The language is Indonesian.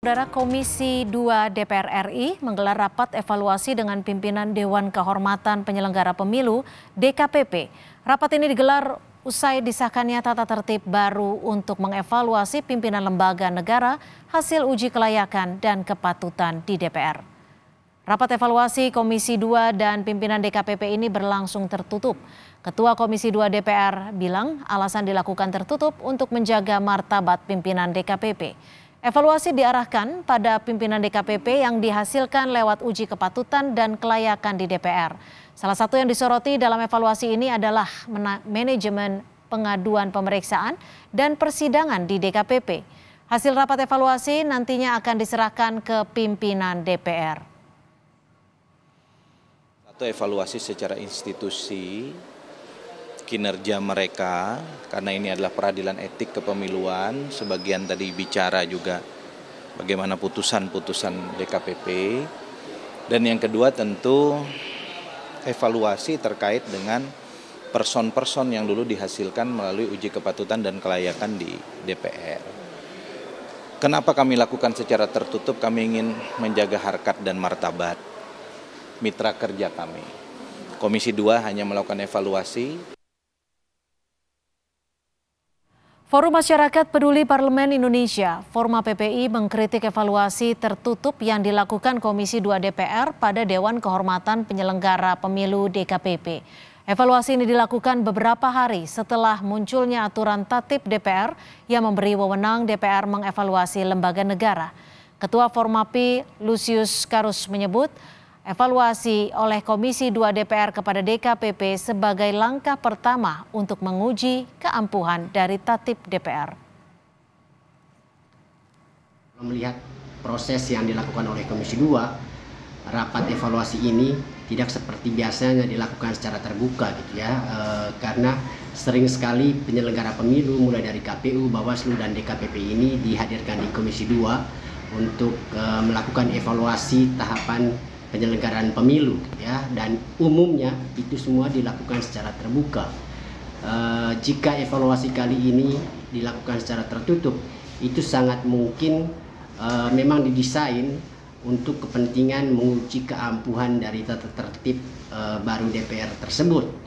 Saudara, Komisi 2 DPR RI menggelar rapat evaluasi dengan pimpinan Dewan Kehormatan Penyelenggara Pemilu (DKPP). Rapat ini digelar usai disahkannya tata tertib baru untuk mengevaluasi pimpinan lembaga negara hasil uji kelayakan dan kepatutan di DPR. Rapat evaluasi Komisi 2 dan pimpinan DKPP ini berlangsung tertutup. Ketua Komisi 2 DPR bilang alasan dilakukan tertutup untuk menjaga martabat pimpinan DKPP. Evaluasi diarahkan pada pimpinan DKPP yang dihasilkan lewat uji kepatutan dan kelayakan di DPR. Salah satu yang disoroti dalam evaluasi ini adalah manajemen pengaduan pemeriksaan dan persidangan di DKPP. Hasil rapat evaluasi nantinya akan diserahkan ke pimpinan DPR. Satu, evaluasi secara institusi kinerja mereka, karena ini adalah peradilan etik kepemiluan. Sebagian tadi bicara juga bagaimana putusan-putusan DKPP. Dan yang kedua tentu evaluasi terkait dengan person-person yang dulu dihasilkan melalui uji kepatutan dan kelayakan di DPR. Kenapa kami lakukan secara tertutup? Kami ingin menjaga harkat dan martabat mitra kerja kami. Komisi 2 hanya melakukan evaluasi. Forum Masyarakat Peduli Parlemen Indonesia, Forma PPI, mengkritik evaluasi tertutup yang dilakukan Komisi 2 DPR pada Dewan Kehormatan Penyelenggara Pemilu DKPP. Evaluasi ini dilakukan beberapa hari setelah munculnya aturan tatip DPR yang memberi wewenang DPR mengevaluasi lembaga negara. Ketua Formapi Lusius Karus menyebut evaluasi oleh Komisi 2 DPR kepada DKPP sebagai langkah pertama untuk menguji keampuhan dari tatip DPR. Melihat proses yang dilakukan oleh Komisi 2, rapat evaluasi ini tidak seperti biasanya dilakukan secara terbuka gitu ya, karena sering sekali penyelenggara pemilu mulai dari KPU, Bawaslu dan DKPP ini dihadirkan di Komisi 2 untuk melakukan evaluasi tahapan penyelenggaraan pemilu ya, dan umumnya itu semua dilakukan secara terbuka. Jika evaluasi kali ini dilakukan secara tertutup, itu sangat mungkin memang didesain untuk kepentingan menguji keampuhan dari tata tertib baru DPR tersebut.